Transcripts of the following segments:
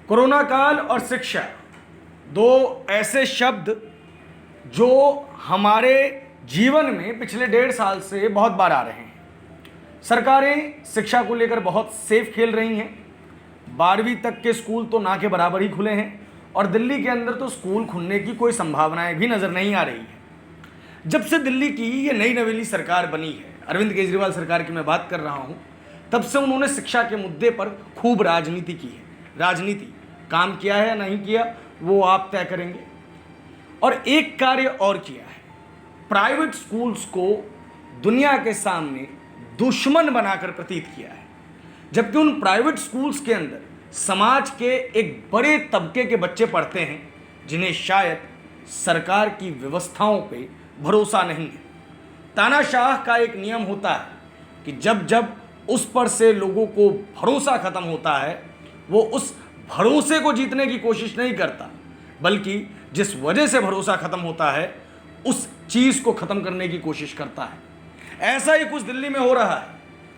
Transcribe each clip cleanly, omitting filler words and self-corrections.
Corona काल और शिक्षा, दो ऐसे शब्द जो हमारे जीवन में पिछले 1.5 साल से बहुत बार आ रहे हैं। सरकारें शिक्षा को लेकर बहुत सेफ खेल रही हैं। 12वीं तक के स्कूल तो ना के बराबर ही खुले हैं और दिल्ली के अंदर तो स्कूल खुलने की कोई संभावनाएं भी नज़र नहीं आ रही है। जब से दिल्ली की ये नई नवेली सरकार बनी है, अरविंद केजरीवाल सरकार की मैं बात कर रहा हूँ, तब से उन्होंने शिक्षा के मुद्दे पर खूब राजनीति की है। राजनीति काम किया है या नहीं किया वो आप तय करेंगे। और एक कार्य और किया है, प्राइवेट स्कूल्स को दुनिया के सामने दुश्मन बनाकर प्रतीत किया है, जबकि उन प्राइवेट स्कूल्स के अंदर समाज के एक बड़े तबके के बच्चे पढ़ते हैं जिन्हें शायद सरकार की व्यवस्थाओं पे भरोसा नहीं है। तानाशाह का एक नियम होता है कि जब जब उस पर से लोगों को भरोसा खत्म होता है, वो उस भरोसे को जीतने की कोशिश नहीं करता, बल्कि जिस वजह से भरोसा खत्म होता है उस चीज को खत्म करने की कोशिश करता है। ऐसा ही कुछ दिल्ली में हो रहा है।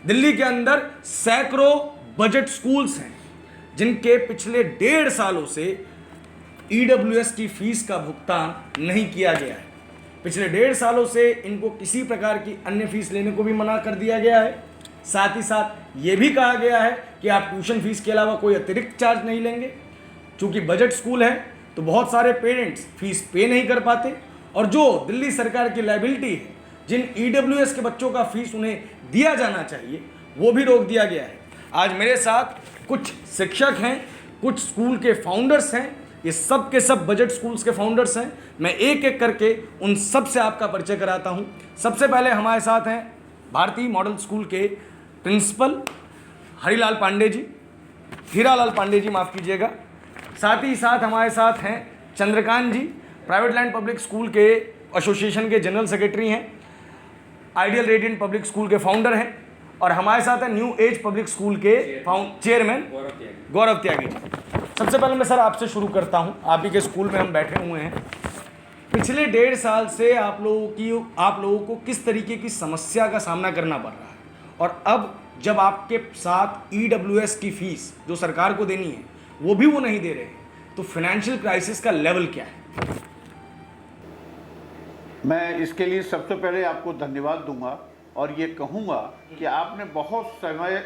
दिल्ली के अंदर सैकड़ों बजट स्कूल्स हैं जिनके पिछले 1.5 सालों से ईडब्ल्यूएस की फीस का भुगतान नहीं किया गया है। पिछले 1.5 सालों से इनको किसी प्रकार की अन्य फीस लेने को भी मना कर दिया गया है। साथ ही साथ ये भी कहा गया है कि आप ट्यूशन फीस के अलावा कोई अतिरिक्त चार्ज नहीं लेंगे। चूंकि बजट स्कूल है तो बहुत सारे पेरेंट्स फीस पे नहीं कर पाते और जो दिल्ली सरकार की लायबिलिटी है, जिन ईडब्ल्यूएस के बच्चों का फीस उन्हें दिया जाना चाहिए, वो भी रोक दिया गया है। आज मेरे साथ कुछ शिक्षक हैं, कुछ स्कूल के फाउंडर्स हैं। ये सब के सब बजट स्कूल्स के फाउंडर्स हैं। मैं एक एक करके उन सब से आपका परिचय कराता हूं। सबसे पहले हमारे साथ हैं भारतीय मॉडल स्कूल के प्रिंसिपल हरिलाल पांडे जी, हीरालाल पांडे जी, माफ़ कीजिएगा। साथ ही साथ हमारे साथ हैं चंद्रकांत जी, प्राइवेट लैंड पब्लिक स्कूल के एसोसिएशन के जनरल सेक्रेटरी हैं, आइडियल रेडियंट पब्लिक स्कूल के फाउंडर हैं, और हमारे साथ हैं न्यू एज पब्लिक स्कूल के चेयरमैन गौरव त्यागी जी। सबसे पहले मैं सर आपसे शुरू करता हूं। आप ही के स्कूल में हम बैठे हुए हैं। पिछले 1.5 साल से आप लोगों को किस तरीके की समस्या का सामना करना पड़ रहा है, और अब जब आपके साथ ईडब्ल्यूएस की फीस जो सरकार को देनी है वो भी वो नहीं दे रहे हैं, तो फाइनेंशियल क्राइसिस का लेवल क्या है? मैं इसके लिए सबसे पहले आपको धन्यवाद दूंगा और ये कहूँगा कि आपने बहुत समय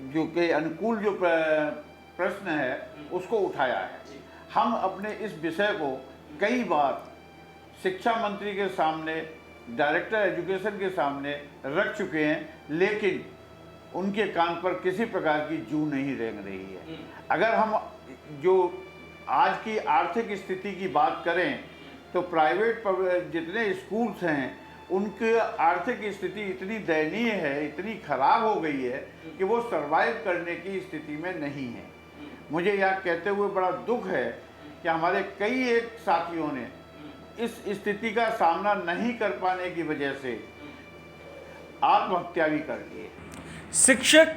जो के अनुकूल जो प्रश्न है उसको उठाया है। हम अपने इस विषय को कई बार शिक्षा मंत्री के सामने, डायरेक्टर एजुकेशन के सामने रख चुके हैं, लेकिन उनके कान पर किसी प्रकार की जू नहीं रेंग रही है। अगर हम जो आज की आर्थिक स्थिति की बात करें तो प्राइवेट जितने स्कूल्स हैं उनकी आर्थिक स्थिति इतनी दयनीय है, इतनी खराब हो गई है कि वो सरवाइव करने की स्थिति में नहीं है। मुझे यह कहते हुए बड़ा दुख है कि हमारे कई एक साथियों ने इस स्थिति का सामना नहीं कर पाने की वजह से आत्महत्या भी कर ली है। शिक्षक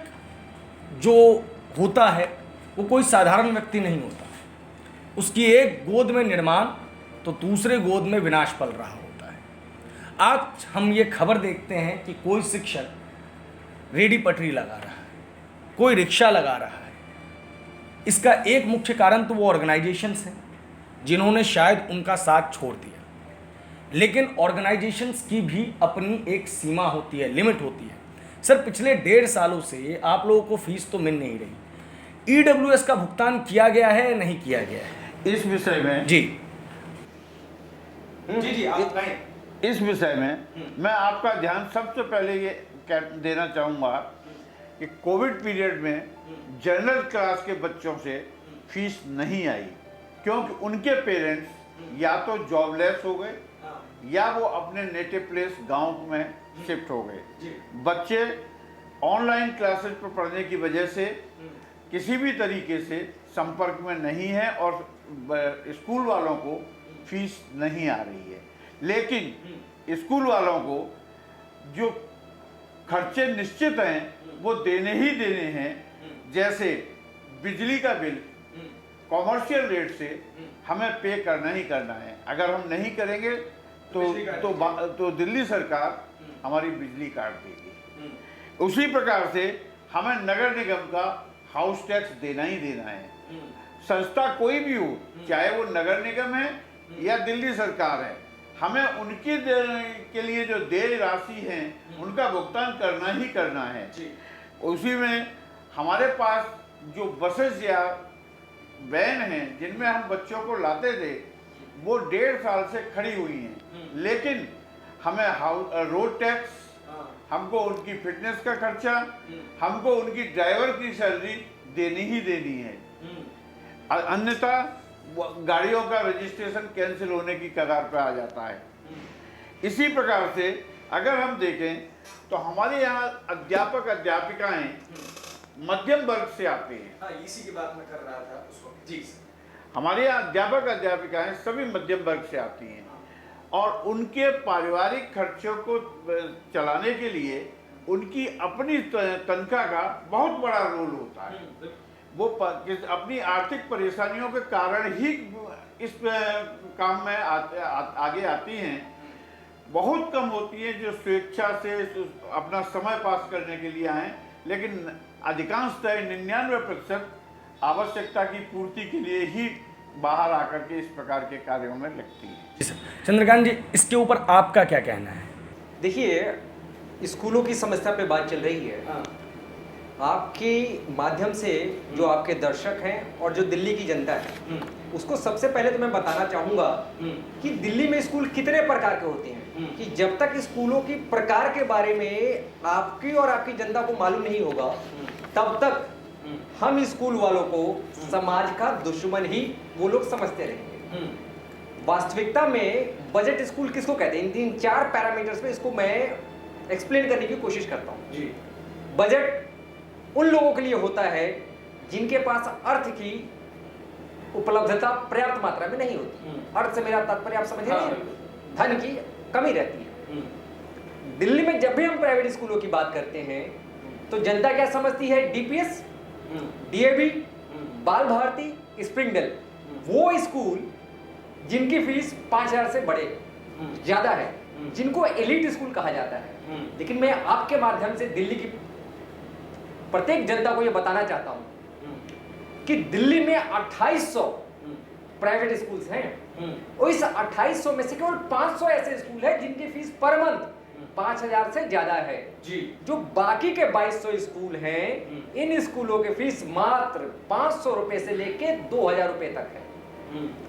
जो होता है वो कोई साधारण व्यक्ति नहीं होता। उसकी एक गोद में निर्माण तो दूसरे गोद में विनाश पल रहा होता है। आज हम ये खबर देखते हैं कि कोई शिक्षक रेडी पटरी लगा रहा है, कोई रिक्शा लगा रहा है। इसका एक मुख्य कारण तो वो ऑर्गेनाइजेशंस हैं जिन्होंने शायद उनका साथ छोड़ दिया, लेकिन ऑर्गेनाइजेशंस की भी अपनी एक सीमा होती है, लिमिट होती है। सर, पिछले 1.5 सालों से आप लोगों को फीस तो मिल नहीं रही। ईडब्ल्यूएस का भुगतान किया गया है या नहीं किया गया है? इस विषय में जी आप कहें। इस विषय में मैं आपका ध्यान सबसे पहले ये देना चाहूँगा कि कोविड पीरियड में जनरल क्लास के बच्चों से फीस नहीं आई, क्योंकि उनके पेरेंट्स या तो जॉबलेस हो गए या वो अपने नेटिव प्लेस गांव में शिफ्ट हो गए। बच्चे ऑनलाइन क्लासेस पर पढ़ने की वजह से किसी भी तरीके से संपर्क में नहीं है और स्कूल वालों को फीस नहीं आ रही है। लेकिन स्कूल वालों को जो खर्चे निश्चित हैं वो देने ही देने हैं। जैसे बिजली का बिल कॉमर्शियल रेट से हमें पे करना ही करना है। अगर हम नहीं करेंगे तो दिल्ली सरकार हमारी बिजली काट देगी। उसी प्रकार से हमें नगर निगम का हाउस टैक्स देना ही देना है। संस्था कोई भी हो, चाहे वो नगर निगम है या दिल्ली सरकार है, हमें उनके के लिए जो देय राशि है उनका भुगतान करना ही करना है। उसी में हमारे पास जो बसेस या वैन हैं जिनमें हम बच्चों को लाते थे, वो 1.5 साल से खड़ी हुई हैं, लेकिन हमें रोड टैक्स, हमको उनकी फिटनेस का खर्चा, हमको उनकी ड्राइवर की सैलरी देनी ही देनी है, अन्यथा गाड़ियों का रजिस्ट्रेशन कैंसिल होने की कगार पर आ जाता है। इसी प्रकार से अगर हम देखें तो हमारे यहाँ अध्यापक अध्यापिकाएं मध्यम वर्ग से आते हैं। हाँ, इसी की बात मैं कर रहा था उस वक्त। जी हमारे यहाँ अध्यापक अध्यापिकाएं सभी मध्यम वर्ग से आती हैं और उनके पारिवारिक खर्चों को चलाने के लिए उनकी अपनी तनख्वाह का बहुत बड़ा रोल होता है। वो अपनी आर्थिक परेशानियों के कारण ही इस काम में आगे आती हैं। बहुत कम होती हैं जो स्वेच्छा से अपना समय पास करने के लिए आए, लेकिन अधिकांशतः 99% आवश्यकता की पूर्ति के लिए ही बाहर आकर के इस प्रकार के कार्यों में लगती है। चंद्रकांत जी, इसके ऊपर आपका क्या कहना है? देखिए, स्कूलों की समस्या पे बात चल रही है। आपके माध्यम से जो आपके दर्शक हैं और जो दिल्ली की जनता है, उसको सबसे पहले तो मैं बताना चाहूँगा कि दिल्ली में स्कूल कितने प्रकार के होते हैं, कि जब तक स्कूलों की प्रकार के बारे में आपकी और आपकी जनता को मालूम नहीं होगा, तब तक हम स्कूल वालों को समाज का दुश्मन ही वो लोग समझते रहेंगे। वास्तविकता में बजट स्कूल किसको कहते हैं, इन 4 पैरामीटर्स पे इसको मैं एक्सप्लेन करने की कोशिश करता हूँ। बजट उन लोगों के लिए होता है जिनके पास अर्थ की उपलब्धता पर्याप्त मात्रा में नहीं होती। अर्थ से मेरा तात्पर्य आप समझ रहे हैं, धन की कमी रहती है। दिल्ली में जब भी हम प्राइवेट स्कूलों की बात करते हैं तो जनता क्या समझती है, डीपीएस, डीएवी, बाल भारती, स्प्रिंगडेल, वो स्कूल जिनकी फीस 5,000 से बड़े ज्यादा है, जिनको एलीट स्कूल कहा जाता है। लेकिन मैं आपके माध्यम से दिल्ली की प्रत्येक जनता को यह बताना चाहता हूं कि दिल्ली में 2800 प्राइवेट स्कूल्स हैं और इस 2800 में से केवल 500 ऐसे स्कूल हैं जिनकी फीस पर मंथ 5,000 से ज्यादा है जी। जो बाकी के 2200 स्कूल हैं, इन स्कूलों की फीस मात्र 500 रुपए से लेके 2,000 रुपए तक है।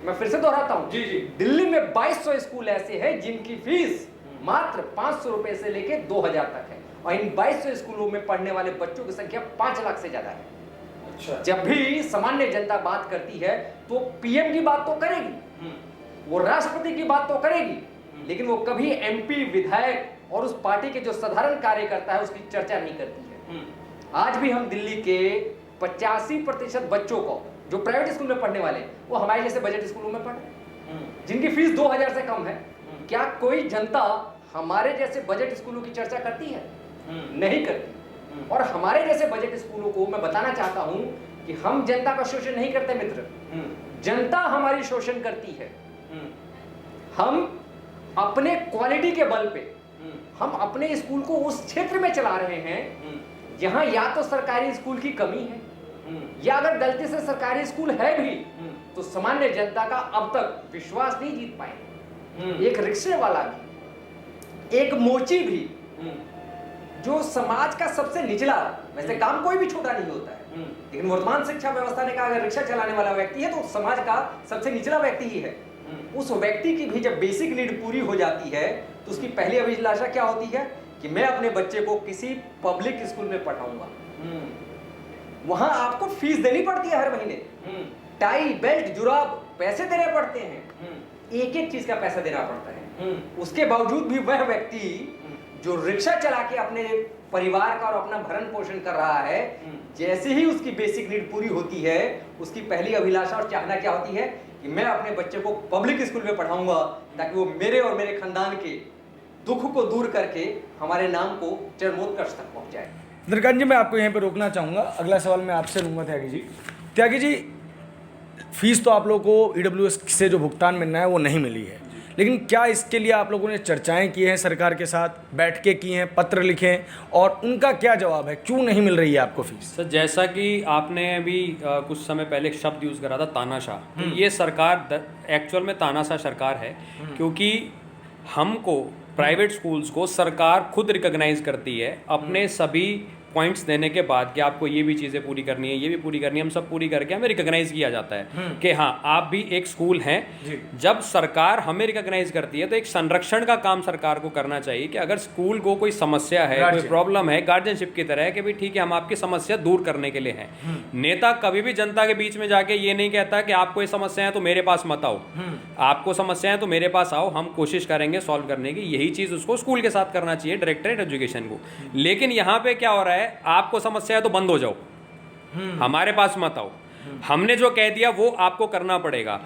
मैं फिर से दोहराता हूं, जी जी, दिल्ली में 2200 स्कूल ऐसे हैं जिनकी फीस मात्र 500 रुपए से लेके 2,000 तक है और इन 2200 स्कूलों में पढ़ने वाले बच्चों की संख्या 5 लाख से ज्यादा है। अच्छा। जब भी सामान्य जनता बात करती है तो पीएम की बात तो करेगी, वो राष्ट्रपति की बात तो करेगी, लेकिन वो कभी एमपी, विधायक और उस पार्टी के जो साधारण कार्यकर्ता है उसकी चर्चा नहीं करती है। आज भी हम दिल्ली के 85% बच्चों को जो प्राइवेट स्कूल में पढ़ने वाले, वो हमारे जैसे बजट स्कूलों में पढ़ रहे हैं जिनकी फीस 2,000 से कम है। क्या कोई जनता हमारे जैसे बजट स्कूलों की चर्चा करती है? नहीं करती। और हमारे जैसे बजट स्कूलों को मैं बताना चाहता हूं कि हम जनता का शोषण नहीं करते मित्र, जनता हमारी शोषण करती है। हम अपने क्वालिटी के बल पे हम अपने स्कूल को उस क्षेत्र में चला रहे हैं जहां या तो सरकारी स्कूल की कमी है या अगर गलती से सरकारी स्कूल है भी तो सामान्य जनता का अब तक विश्वास नहीं जीत पाए। एक रिक्शे वाला भी, एक मोची भी, जो समाज का सबसे निचला, वैसे काम कोई भी छोटा नहीं होता है, लेकिन वर्तमान शिक्षा व्यवस्था ने कहा अगर रिक्शा चलाने वाला व्यक्ति है तो समाज का सबसे निचला व्यक्ति ही है। उस व्यक्ति की भी जब बेसिक नीड पूरी हो जाती है तो उसकी पहली अभिलाषा क्या होती है कि मैं अपने बच्चे को किसी पब्लिक स्कूल में पढ़ाऊंगा। वहां आपको फीस देनी पड़ती है हर महीने, टाई, बेल्ट, जुराब पैसे देने पड़ते हैं, एक एक चीज का पैसा देना पड़ता है। उसके बावजूद भी वह व्यक्ति जो रिक्शा चला के अपने परिवार का और अपना भरण पोषण कर रहा है, जैसे ही उसकी बेसिक नीड पूरी होती है उसकी पहली अभिलाषा और चाहना क्या होती है कि मैं अपने बच्चे को पब्लिक स्कूल में पढ़ाऊंगा ताकि वो मेरे और मेरे खानदान के दुख को दूर करके हमारे नाम को चरमोत्कर्ष तक पहुंचाए। चंद्रकांत जी, मैं आपको यहीं पे रोकना चाहूँगा। अगला सवाल मैं आपसे लूँगा त्यागी जी, फीस तो आप लोगों को ईडब्ल्यूएस से जो भुगतान मिलना है वो नहीं मिली है, लेकिन क्या इसके लिए आप लोगों ने चर्चाएं की हैं सरकार के साथ, बैठकें की हैं, पत्र लिखे हैं, और उनका क्या जवाब है, क्यों नहीं मिल रही है आपको फीस? सर जैसा कि आपने अभी कुछ समय पहले एक शब्द यूज़ करा था तानाशाह, तो ये सरकार एक्चुअल में तानाशाह सरकार है, क्योंकि हमको प्राइवेट स्कूल्स को सरकार खुद रिकॉग्नाइज करती है अपने सभी पॉइंट्स देने के बाद कि आपको ये भी चीज़ें पूरी करनी है, ये भी पूरी करनी है, हम सब पूरी करके हमें रिकॉग्नाइज किया जाता है कि हाँ आप भी एक स्कूल हैं। जब सरकार हमें रिकॉग्नाइज करती है तो एक संरक्षण का काम सरकार को करना चाहिए कि अगर स्कूल को कोई समस्या है, कोई प्रॉब्लम है, गार्जियनशिप की तरह है कि भाई ठीक है हम आपकी समस्या दूर करने के लिए हैं। नेता कभी भी जनता के बीच में जाके ये नहीं कहता कि आपको ये समस्या है तो मेरे पास मत आओ, आपको समस्या है तो मेरे पास आओ, हम कोशिश करेंगे सॉल्व करने की। यही चीज़ उसको स्कूल के साथ करना चाहिए, डायरेक्टरेट एजुकेशन को। लेकिन यहाँ पे क्या हो रहा है, आपको समस्या है तो बंद हो जाओ, हमारे पास मत आओ, हमने जो कह दिया वो आपको करना पड़ेगा।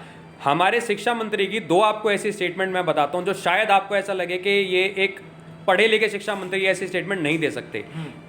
हमारे शिक्षा मंत्री की दो आपको ऐसी स्टेटमेंट मैं बताता हूं जो शायद आपको ऐसा लगे कि ये एक पढ़े लिखे शिक्षा मंत्री ऐसी स्टेटमेंट नहीं दे सकते।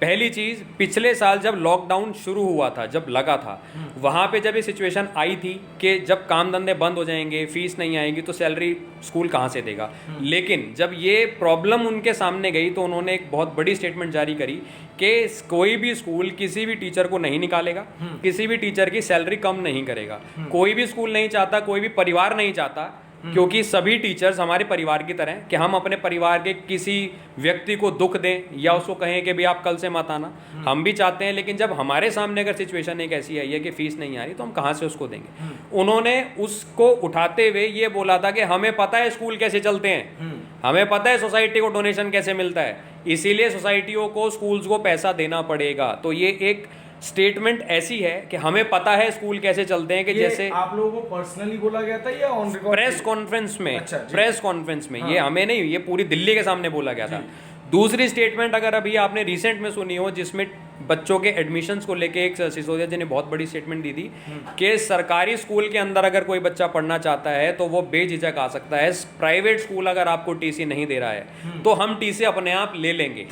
पहली चीज, पिछले साल जब लॉकडाउन शुरू हुआ था, जब लगा था, वहां पे जब ये सिचुएशन आई थी कि जब काम धंधे बंद हो जाएंगे, फीस नहीं आएगी तो सैलरी स्कूल कहाँ से देगा। लेकिन जब ये प्रॉब्लम उनके सामने गई तो उन्होंने एक बहुत बड़ी स्टेटमेंट जारी करी कि कोई भी स्कूल किसी भी टीचर को नहीं निकालेगा, किसी भी टीचर की सैलरी कम नहीं करेगा। कोई भी स्कूल नहीं चाहता, कोई भी परिवार नहीं चाहता, क्योंकि सभी टीचर्स हमारे परिवार की तरह हैं कि हम अपने परिवार के किसी व्यक्ति को दुख दें या उसको कहें कि भाई आप कल से मत आना, हम भी चाहते हैं। लेकिन जब हमारे सामने अगर सिचुएशन एक ऐसी आई है कि फीस नहीं आ रही तो हम कहाँ से उसको देंगे। उन्होंने उसको उठाते हुए ये बोला था कि हमें पता है स्कूल कैसे चलते हैं, हमें पता है सोसाइटी को डोनेशन कैसे मिलता है, इसीलिए सोसाइटियों को, स्कूल्स को पैसा देना पड़ेगा। तो ये एक स्टेटमेंट ऐसी है कि हमें पता है स्कूल कैसे चलते हैं कि जैसे आप लोगों को पर्सनली बोला गया था या ऑन रिकॉर्ड? प्रेस कॉन्फ्रेंस में। अच्छा, प्रेस कॉन्फ्रेंस में। हाँ। ये हमें नहीं, ये पूरी दिल्ली के सामने बोला गया था। दूसरी स्टेटमेंट अगर अभी आपने रिसेंट में सुनी हो, जिसमें बच्चों के एडमिशन्स को लेके एक सिसोदिया जी ने बहुत बड़ी स्टेटमेंट दी थी कि सरकारी स्कूल के अंदर अगर कोई बच्चा पढ़ना चाहता है तो वो बेझिझक आ सकता है, प्राइवेट स्कूल अगर आपको टीसी नहीं दे रहा है तो हम टीसी अपने आप ले लेंगे।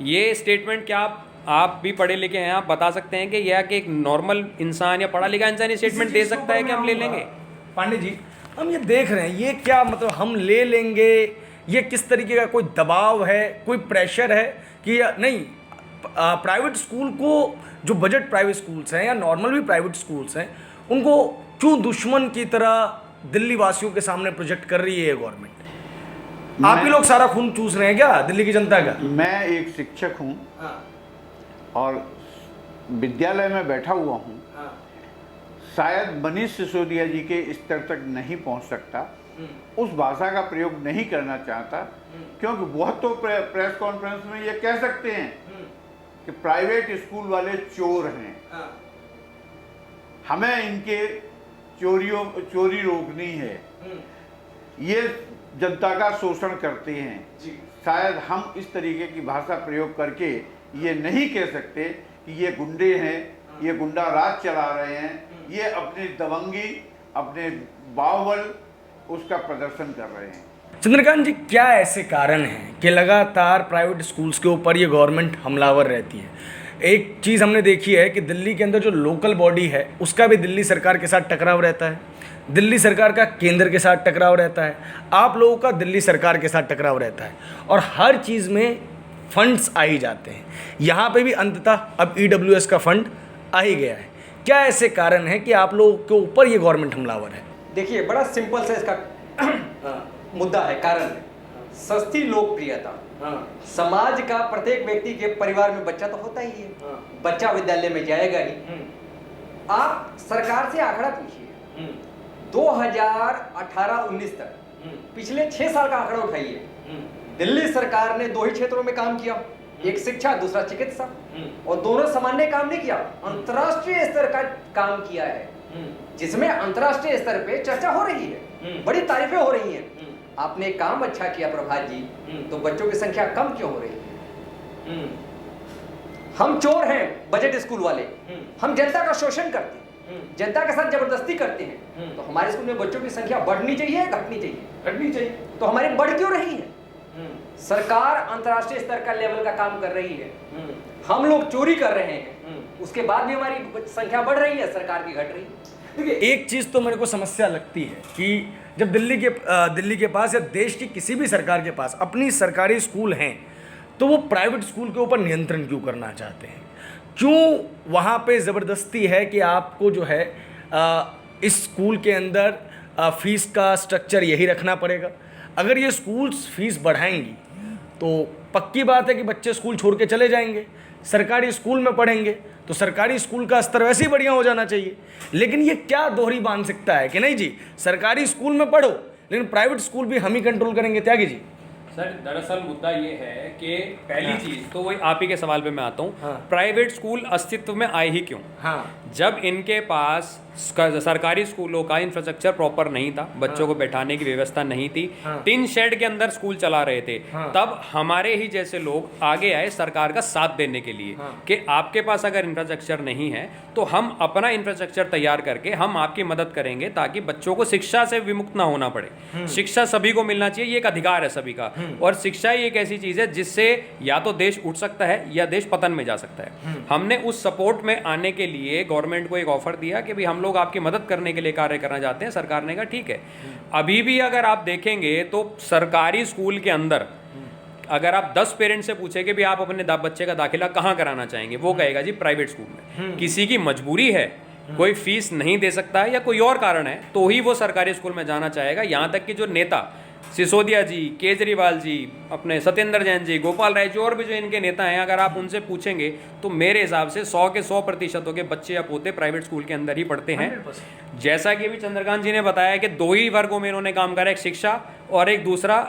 ये स्टेटमेंट क्या आप भी पढ़े लिखे हैं, आप बता सकते हैं कि यह कि एक नॉर्मल इंसान या पढ़ा लिखा इंसान ये स्टेटमेंट दे सकता है कि हम ले लेंगे? पांडे जी, हम ये देख रहे हैं, ये क्या मतलब हम ले लेंगे, ये किस तरीके का कोई दबाव है, कोई प्रेशर है कि नहीं? प्राइवेट स्कूल को, जो बजट प्राइवेट स्कूल्स हैं या नॉर्मल भी प्राइवेट स्कूल्स हैं, उनको क्यों दुश्मन की तरह दिल्ली वासियों के सामने प्रोजेक्ट कर रही है गवर्नमेंट? आप ही लोग सारा खून चूस रहे हैं क्या दिल्ली की जनता का? मैं एक शिक्षक हूँ और विद्यालय में बैठा हुआ हूँ। शायद मनीष सिसोदिया जी के स्तर तक नहीं पहुँच सकता, उस भाषा का प्रयोग नहीं करना चाहता, क्योंकि वह तो प्रेस कॉन्फ्रेंस में ये कह सकते हैं कि प्राइवेट स्कूल वाले चोर हैं, हमें इनके चोरी रोकनी है, ये जनता का शोषण करते हैं। शायद हम इस तरीके की भाषा प्रयोग करके ये नहीं कह सकते कि ये गुंडे हैं, ये गुंडा राज चला रहे हैं, ये अपनी दबंगी, अपने बाहुबल उसका प्रदर्शन कर रहे हैं। चंद्रकांत जी, क्या ऐसे कारण हैं कि लगातार प्राइवेट स्कूल्स के ऊपर ये गवर्नमेंट हमलावर रहती है? एक चीज़ हमने देखी है कि दिल्ली के अंदर जो लोकल बॉडी है उसका भी दिल्ली सरकार के साथ टकराव रहता है, दिल्ली सरकार का केंद्र के साथ टकराव रहता है, आप लोगों का दिल्ली सरकार के साथ टकराव रहता है, और हर चीज़ में फंड्स आ ही जाते हैं। यहाँ पे भी अंततः अब EWS का फंड आ ही गया है। क्या ऐसे कारण है कि आप लोगों के ऊपर ये गवर्नमेंट हमलावर है? देखिए, बड़ा सिंपल सा इसका मुद्दा है, कारण है सस्ती लोकप्रियता। समाज का प्रत्येक व्यक्ति के परिवार में बच्चा तो होता ही है, बच्चा विद्यालय में जाएगा ही। आप सरकार से आंकड़ा पूछिए 2018-19 तक, पिछले 6 साल का आंकड़ा उठाइए। दिल्ली सरकार ने 2 ही क्षेत्रों में काम किया, एक शिक्षा, दूसरा चिकित्सा, और दोनों सामान्य काम नहीं किया, अंतर्राष्ट्रीय स्तर का काम किया है, जिसमें अंतर्राष्ट्रीय स्तर पे चर्चा हो रही है, बड़ी तारीफें हो रही हैं। आपने काम अच्छा किया प्रभात जी, तो बच्चों की संख्या कम क्यों हो रही है? हम चोर हैं बजट स्कूल वाले, हम जनता का शोषण करते हैं, जनता के साथ जबरदस्ती करते हैं, तो हमारे स्कूल में बच्चों की संख्या बढ़नी चाहिए, घटनी चाहिए? घटनी चाहिए। तो हमारी बढ़ क्यों रही है? सरकार अंतर्राष्ट्रीय स्तर का लेवल का काम कर रही है, हम लोग चोरी कर रहे हैं, उसके बाद भी हमारी संख्या बढ़ रही है, सरकार की घट रही है। देखिए, एक चीज़ तो मेरे को समस्या लगती है कि जब दिल्ली के पास या देश की किसी भी सरकार के पास अपनी सरकारी स्कूल हैं, तो वो प्राइवेट स्कूल के ऊपर नियंत्रण क्यों करना चाहते हैं? क्यों वहाँ पे ज़बरदस्ती है कि आपको जो है इस स्कूल के अंदर फीस का स्ट्रक्चर यही रखना पड़ेगा? अगर ये स्कूल्स फीस बढ़ाएंगी तो पक्की बात है कि बच्चे स्कूल छोड़ के चले जाएंगे, सरकारी स्कूल में पढ़ेंगे, तो सरकारी स्कूल का स्तर वैसे ही बढ़िया हो जाना चाहिए। लेकिन ये क्या दोहरी मानसिकता है कि नहीं जी, सरकारी स्कूल में पढ़ो लेकिन प्राइवेट स्कूल भी हम ही कंट्रोल करेंगे। त्यागी जी, सर दरअसल मुद्दा ये है कि पहली चीज तो वही आप ही के सवाल पे मैं आता हूँ, हाँ। प्राइवेट स्कूल अस्तित्व में आए ही क्यों? हाँ, जब इनके पास सरकारी स्कूलों का इंफ्रास्ट्रक्चर प्रॉपर नहीं था, बच्चों को बैठाने की व्यवस्था नहीं थी, टिन शेड के अंदर स्कूल चला रहे थे, तब हमारे ही जैसे लोग आगे आए सरकार का साथ देने के लिए कि आपके पास अगर इंफ्रास्ट्रक्चर नहीं है तो हम अपना इंफ्रास्ट्रक्चर तैयार करके हम आपकी मदद करेंगे ताकि बच्चों को शिक्षा से विमुक्त ना होना पड़े। शिक्षा सभी को मिलना चाहिए, ये एक अधिकार है सभी का, और शिक्षा ही एक ऐसी चीज है जिससे या तो देश उठ सकता है या देश पतन में जा सकता है। हमने उस सपोर्ट में आने के लिए गवर्नमेंट को एक ऑफर दिया कि भाई हम लोग आपकी मदद करने के लिए कार्य करना चाहते हैं। सरकार ने कहा ठीक है। अभी भी अगर आप देखेंगे तो सरकारी स्कूल के अंदर अगर आप 10 पेरेंट्स से पूछे कि भी आप अपने बच्चे का दाखिला कहाँ कराना चाहेंगे, वो कहेगा जी प्राइवेट स्कूल में। किसी की मजबूरी है, कोई फीस नहीं दे सकता है या कोई और कारण है, तो ही वो सरकारी स्कूल में जाना चाहेगा। यहाँ तक कि जो नेता सिसोदिया जी, केजरीवाल जी, अपने सत्येंद्र जैन जी, गोपाल राय जी और भी जो इनके नेता हैं, अगर आप उनसे पूछेंगे तो मेरे हिसाब से 100 के 100% के बच्चे या पोते प्राइवेट स्कूल के अंदर ही पढ़ते हैं। जैसा कि अभी चंद्रकांत जी ने बताया कि 2 ही वर्गों में इन्होंने काम करा, एक शिक्षा और एक दूसरा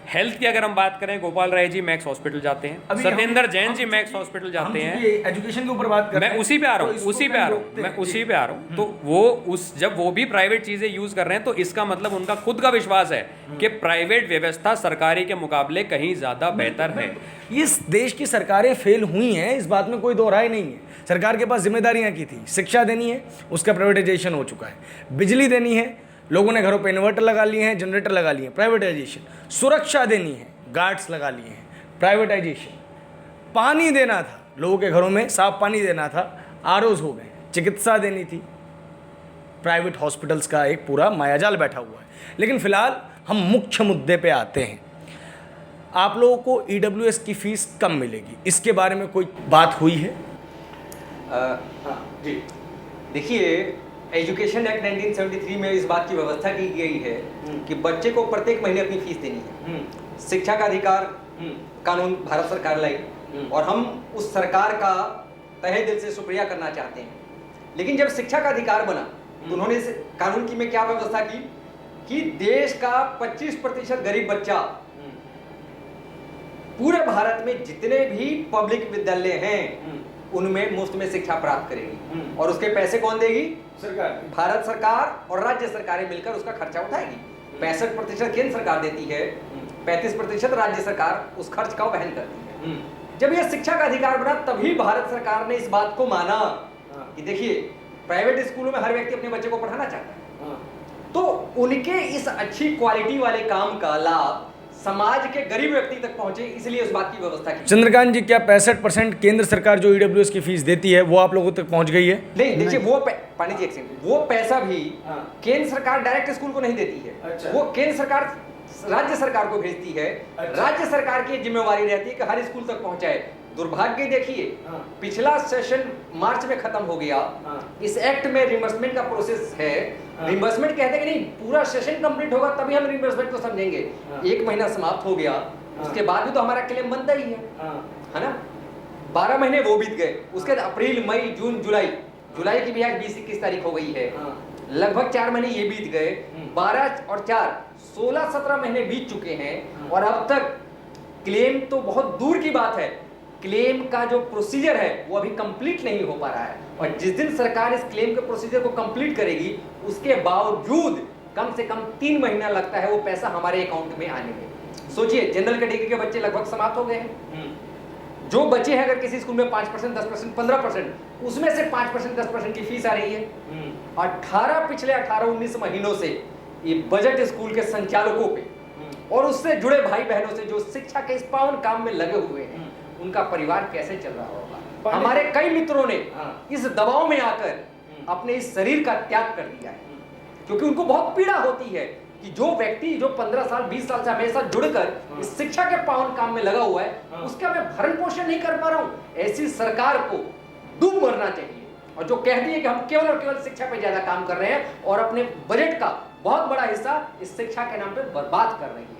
हेल्थ की अगर हम बात करें, गोपाल राय जी मैक्स हॉस्पिटल जाते हैं, सत्येंद्र जैन जी मैक्स हॉस्पिटल जाते हैं। एजुकेशन के ऊपर बात कर रहे हैं, मैं उसी पे आ रहा हूँ तो वो जब वो भी प्राइवेट चीजें यूज कर रहे हैं तो इसका मतलब उनका खुद का विश्वास है कि प्राइवेट व्यवस्था सरकारी के मुकाबले कहीं ज्यादा बेहतर है। इस देश की सरकारें फेल हुई हैं, इस बात में कोई दो राय नहीं है। सरकार के पास जिम्मेदारियां की थी, शिक्षा देनी है, उसका प्राइवेटाइजेशन हो चुका है। बिजली देनी है, लोगों ने घरों पे इन्वर्टर लगा लिए हैं, जनरेटर लगा लिए हैं, प्राइवेटाइजेशन। सुरक्षा देनी है, गार्ड्स लगा लिए हैं, प्राइवेटाइजेशन। पानी देना था, लोगों के घरों में साफ पानी देना था, आरओज हो गए। चिकित्सा देनी थी, प्राइवेट हॉस्पिटल्स का एक पूरा मायाजाल बैठा हुआ है। लेकिन फिलहाल हम मुख्य मुद्दे पे आते हैं। आप लोगों को ईडब्ल्यूएस की फीस कम मिलेगी, इसके बारे में कोई बात हुई है? जी देखिए, एजुकेशन एक्ट 1973 में इस बात की व्यवस्था की गई है कि बच्चे को प्रत्येक महीने अपनी फीस देनी है। शिक्षा का अधिकार कानून भारत सरकार लाई और हम उस सरकार का तहे दिल से शुक्रिया करना चाहते हैं। लेकिन जब शिक्षा का अधिकार बना तो उन्होंने इस कानून की में क्या व्यवस्था की कि देश का 25% गरीब बच्चा पूरे भारत में जितने भी पब्लिक विद्यालय हैं उनमें मुफ्त में शिक्षा प्राप्त करेगी। और उसके पैसे कौन देगी? सरकार। भारत सरकार और राज्य सरकारें मिलकर उसका खर्चा उठाएगी। 65% केंद्र सरकार देती है, 35% राज्य सरकार उस खर्च का वहन करती है। जब यह शिक्षा का अधिकार बना तभी भारत सरकार ने इस बात को माना कि देखिए, प्राइवेट स्कूलों में हर व्यक्ति अपने बच्चे को पढ़ाना चाहता है, तो उनके इस अच्छी क्वालिटी वाले काम का लाभ समाज के गरीब व्यक्ति तक पहुंचे, इसलिए उस बात की व्यवस्था की। चंद्रकांत जी, क्या 65% केंद्र सरकार जो ईडब्ल्यूएस की फीस देती है वो आप लोगों तक पहुंच गई है? नहीं, देखिए वो पांडे जी एक सेकंड, वो पैसा भी केंद्र सरकार डायरेक्ट स्कूल को नहीं देती है। अच्छा। वो केंद्र सरकार राज्य सरकार को भेजती है। अच्छा। राज्य सरकार की जिम्मेवारी रहती है कि हर स्कूल तक पहुंचाए। दुर्भाग्य देखिए, पिछला सेशन मार्च में खत्म हो गया। इस एक्ट में रिम्बर्समेंट का प्रोसेस है। रिम्बर्समेंट कहते हैं कि नहीं, पूरा सेशन कंप्लीट होगा तभी हम रिम्बर्समेंट को समझेंगे। 1 महीना समाप्त हो गया, उसके बाद भी तो हमारा क्लेम बनता ही है ना। 12 महीने वो बीत गए, उसके बाद अप्रैल, मई, जून, जुलाई की भी आज 20-21 तारीख हो गई है। लगभग 4 महीने ये बीत गए। 12 और 4 16-17 महीने बीत चुके हैं और अब तक क्लेम तो बहुत दूर की बात है, क्लेम का जो प्रोसीजर है वो अभी कंप्लीट नहीं हो पा रहा है। और जिस दिन सरकार इस क्लेम के प्रोसीजर को कंप्लीट करेगी उसके बावजूद कम से कम 3 महीना लगता है वो पैसा हमारे अकाउंट में आने में। सोचिए, जनरल कैटेगरी के बच्चे लगभग समाप्त हो गए हैं। जो बच्चे हैं अगर किसी स्कूल में 5%, 10%, 15%, उसमें से 5%, 10% की फीस आ रही है। पिछले 18-19 महीनों से ये बजट स्कूल के संचालकों पे और उससे जुड़े भाई बहनों से जो शिक्षा के इस पावन काम में लगे हुए हैं, उनका परिवार कैसे चल रहा होगा। हमारे कई मित्रों ने इस दबाव में आकर अपने इस शरीर का त्याग कर दिया है, क्योंकि उनको बहुत पीड़ा होती है कि जो व्यक्ति जो 15 साल 20 साल से हमेशा जुड़कर इस शिक्षा के पावन काम में लगा हुआ है, उसका मैं भरण पोषण नहीं कर पा रहा हूं। ऐसी सरकार को डूब मरना चाहिए, और जो कहती है कि हम केवल और केवल शिक्षा पे ज्यादा काम कर रहे हैं और अपने बजट का बहुत बड़ा हिस्सा इस शिक्षा के नाम पे बर्बाद कर रही है।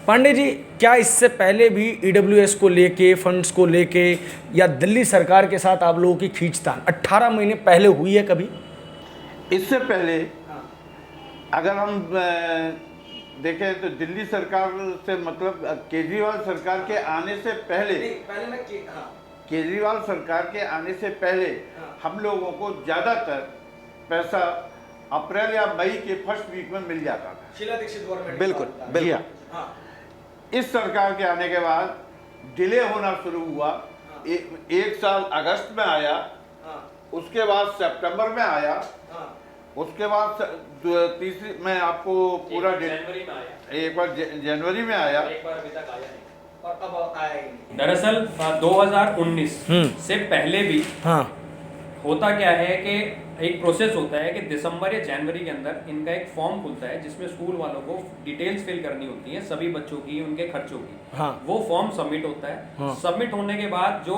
पांडे जी, क्या इससे पहले भी ईडब्ल्यूएस को लेके, फंड्स को लेके, या दिल्ली सरकार के साथ आप लोगों की खींचतान 18 महीने पहले हुई है कभी? इससे पहले अगर हम देखें तो दिल्ली सरकार से मतलब केजरीवाल सरकार के आने से पहले केजरीवाल सरकार के आने से पहले हम लोगों को ज़्यादातर पैसा अप्रैल या मई के फर्स्ट वीक में मिल जाता था। शीला दीक्षित गवर्नमेंट। बिल्कुल बिल्कुल। इस सरकार के आने के बाद डिले होना शुरू हुआ। एक साल अगस्त में आया, उसके बाद सितंबर में आया, उसके बाद तीसरी मैं आपको पूरा जनवरी में आया, एक बार जनवरी में आया, एक बार अभी तक आया नहीं। और अब आया ही नहीं। दरअसल 2019 से पहले भी होता क्या है कि एक प्रोसेस होता है कि दिसंबर या जनवरी के अंदर इनका एक फॉर्म खुलता है जिसमें स्कूल वालों को डिटेल्स फिल करनी होती है सभी बच्चों की, उनके खर्चों की। वो फॉर्म सबमिट होता है। सबमिट होने के बाद जो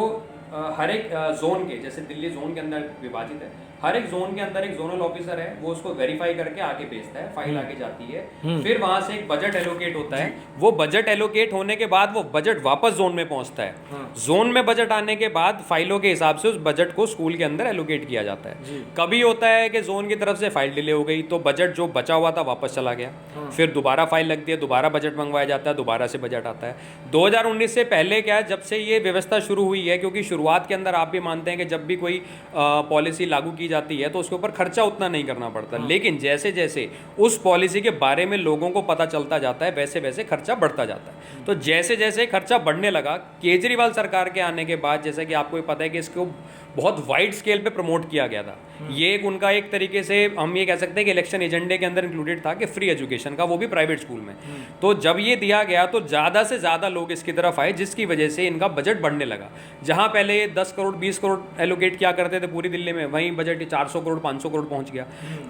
हर एक जोन के, जैसे दिल्ली जोन के अंदर विभाजित है, हर एक जोन के अंदर एक जोनल ऑफिसर है, वो उसको वेरीफाई करके आगे भेजता है, फाइल आगे जाती है। फिर वहां से एक बजट एलोकेट होता है। वो बजट एलोकेट होने के बाद वो बजट वापस जोन में पहुंचता है। जोन में बजट आने के बाद फाइलों के हिसाब से उस बजट को स्कूल के अंदर एलोकेट किया जाता है। कभी होता है कि जोन की तरफ से फाइल डिले हो गई तो बजट जो बचा हुआ था वापस चला गया, फिर दोबारा फाइल लगती है, दोबारा बजट मंगवाया जाता है, दोबारा से बजट आता है। 2019 से पहले क्या है, जब से ये व्यवस्था शुरू हुई है, क्योंकि शुरुआत के अंदर आप भी मानते हैं कि जब भी कोई पॉलिसी लागू की जाती है तो उसके ऊपर खर्चा उतना नहीं करना पड़ता, लेकिन जैसे जैसे उस पॉलिसी के बारे में लोगों को पता चलता जाता है वैसे वैसे खर्चा बढ़ता जाता है। तो जैसे जैसे खर्चा बढ़ने लगा, केजरीवाल सरकार के आने के बाद, जैसे कि आपको पता है कि इसको बहुत वाइड स्केल पे प्रमोट किया गया था। ये एक उनका एक तरीके से हम ये कह सकते हैं कि इलेक्शन एजेंडे के अंदर इंक्लूडेड था कि फ्री एजुकेशन का, वो भी प्राइवेट स्कूल में। तो जब ये दिया गया तो ज़्यादा से ज़्यादा लोग इसकी तरफ आए, जिसकी वजह से इनका बजट बढ़ने लगा। जहाँ पहले 10 करोड़ 20 करोड़ एलोकेट किया करते थे पूरी दिल्ली में, वहीं बजट 400 करोड़ 500 करोड़ पहुँच गया।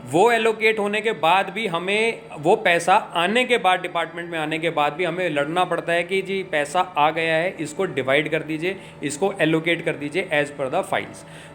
वो एलोकेट होने के बाद भी हमें वो पैसा आने के बाद, डिपार्टमेंट में आने के बाद भी हमें लड़ना पड़ता है कि जी पैसा आ गया है, इसको डिवाइड कर दीजिए, इसको एलोकेट कर दीजिए एज पर द फाइल्स।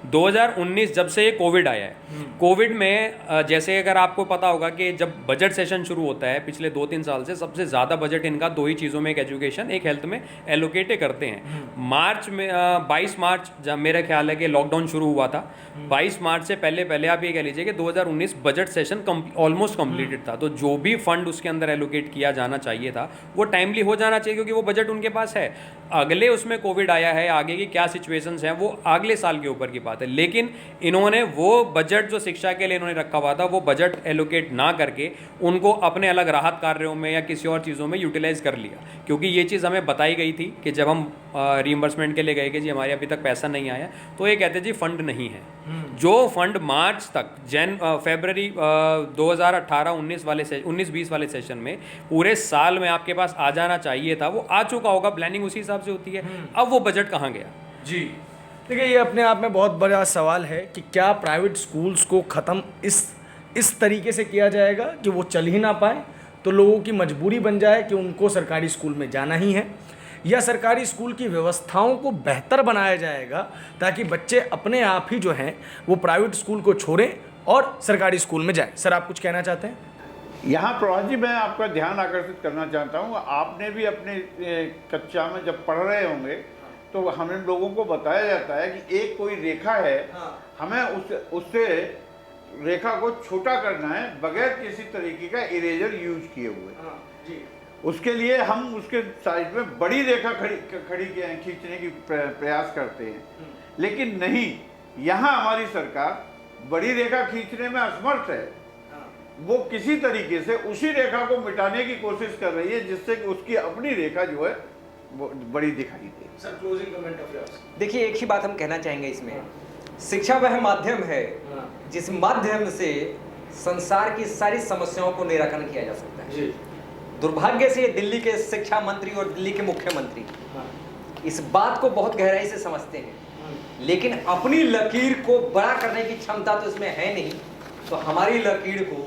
2019 जब से ये कोविड आया है, कोविड में जैसे अगर आपको पता होगा कि जब बजट सेशन शुरू होता है पिछले 2-3 साल से, सबसे ज़्यादा बजट इनका दो ही चीज़ों में, एक एजुकेशन एक हेल्थ में एलोकेट करते हैं। मार्च में 22 मार्च जब मेरा ख्याल है कि लॉकडाउन शुरू हुआ था, 22 मार्च से पहले आप ये कह लीजिए कि 2019 बजट सेशन ऑलमोस्ट कंप्लीटेड था। तो जो भी फंड उसके अंदर एलोकेट किया जाना चाहिए था वो टाइमली हो जाना चाहिए, क्योंकि वो बजट उनके पास है। अगले उसमें कोविड आया है, आगे की क्या सिचुएशंस हैं वो अगले साल के ऊपर की बात है, लेकिन इन्होंने वो बजट जो शिक्षा के लिए इन्होंने रखा हुआ था वो बजट एलोकेट ना करके उनको अपने अलग राहत कार्यों में या किसी और चीज़ों में यूटिलाइज कर लिया। क्योंकि ये चीज़ हमें बताई गई थी कि जब हम रीइंबर्समेंट के लिए गए कि जी हमारे अभी तक पैसा नहीं आया, तो ये कहते जी फंड नहीं है। जो फंड मार्च तक फरवरी 2018-19 वाले 19-20 वाले सेशन में पूरे साल में आपके पास आ जाना चाहिए था, वो आ चुका होगा, प्लानिंग उसी हिसाब से होती है। अब वो बजट कहाँ गया? जी देखिए, ये अपने आप में बहुत बड़ा सवाल है कि क्या प्राइवेट स्कूल्स को ख़त्म इस तरीके से किया जाएगा कि वो चल ही ना पाए, तो लोगों की मजबूरी बन जाए कि उनको सरकारी स्कूल में जाना ही है, या सरकारी स्कूल की व्यवस्थाओं को बेहतर बनाया जाएगा ताकि बच्चे अपने आप ही जो हैं वो प्राइवेट स्कूल को छोड़ें और सरकारी स्कूल में जाएं। सर, आप कुछ कहना चाहते हैं? यहाँ प्रवास जी, मैं आपका ध्यान आकर्षित करना चाहता हूँ। आपने भी अपने कक्षा में जब पढ़ रहे होंगे तो हमें लोगों को बताया जाता है कि एक कोई रेखा है, हमें उससे रेखा को छोटा करना है बगैर किसी तरीके का इरेजर यूज किए हुए। उसके लिए हम उसके साइड में बड़ी रेखा खींचने की प्रयास करते हैं, लेकिन नहीं, यहाँ हमारी सरकार बड़ी रेखा खींचने में असमर्थ है। वो किसी तरीके से उसी रेखा को मिटाने की कोशिश कर रही है जिससे कि उसकी अपनी रेखा जो है वो बड़ी दिखाई दे। Sir, closing comment of yours. देखिए, एक ही बात हम कहना चाहेंगे इसमें, शिक्षा वह माध्यम है जिस माध्यम से संसार की सारी समस्याओं को निराकरण किया जा सकता है। जी। दुर्भाग्य से दिल्ली के शिक्षा मंत्री और दिल्ली के मुख्यमंत्री इस बात को बहुत गहराई से समझते हैं लेकिन अपनी लकीर को बड़ा करने की क्षमता तो इसमें है नहीं, तो हमारी लकीर को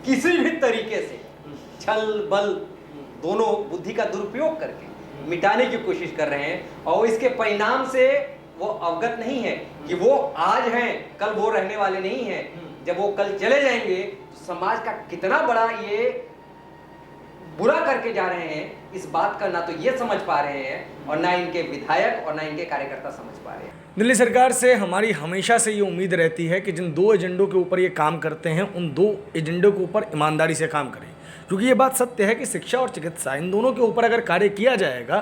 किसी भी तरीके से छल बल दोनों बुद्धि का दुरुपयोग करके मिटाने की कोशिश कर रहे हैं। और इसके परिणाम से वो अवगत नहीं है कि वो आज हैं, कल वो रहने वाले नहीं हैं। जब वो कल चले जाएंगे तो समाज का कितना बड़ा ये बुरा करके जा रहे हैं, इस बात का ना तो ये समझ पा रहे हैं और ना इनके विधायक और ना इनके कार्यकर्ता समझ पा रहे हैं। दिल्ली सरकार से हमारी हमेशा से ये उम्मीद रहती है कि जिन 2 एजेंडों के ऊपर ये काम करते हैं, उन 2 एजेंडों के ऊपर ईमानदारी से काम करें, क्योंकि ये बात सत्य है कि शिक्षा और चिकित्सा इन दोनों के ऊपर अगर कार्य किया जाएगा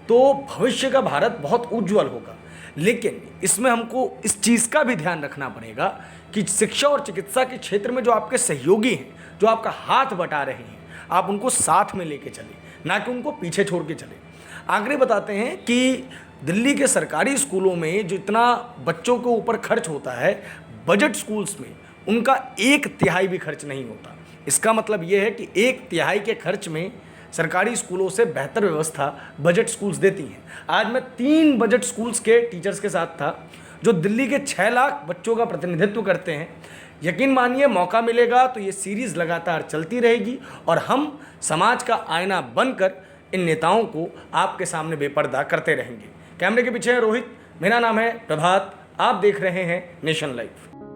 तो भविष्य का भारत बहुत उज्जवल होगा। लेकिन इसमें हमको इस चीज़ का भी ध्यान रखना पड़ेगा कि शिक्षा और चिकित्सा के क्षेत्र में जो आपके सहयोगी हैं, जो आपका हाथ बटा रहे हैं, आप उनको साथ में लेके चलें, ना कि उनको पीछे छोड़ के चलें। आखिरी बताते हैं कि दिल्ली के सरकारी स्कूलों में जो इतना बच्चों के ऊपर खर्च होता है, बजट स्कूल्स में उनका 1/3 भी खर्च नहीं होता। इसका मतलब ये है कि 1/3 के खर्च में सरकारी स्कूलों से बेहतर व्यवस्था बजट स्कूल्स देती हैं। आज मैं 3 बजट स्कूल्स के टीचर्स के साथ था जो दिल्ली के 6 लाख बच्चों का प्रतिनिधित्व करते हैं। यकीन मानिए, मौका मिलेगा तो ये सीरीज़ लगातार चलती रहेगी और हम समाज का आईना बनकर इन नेताओं को आपके सामने बेपर्दा करते रहेंगे। कैमरे के पीछे है रोहित, मेरा नाम है प्रभात, आप देख रहे हैं नेशन लाइव।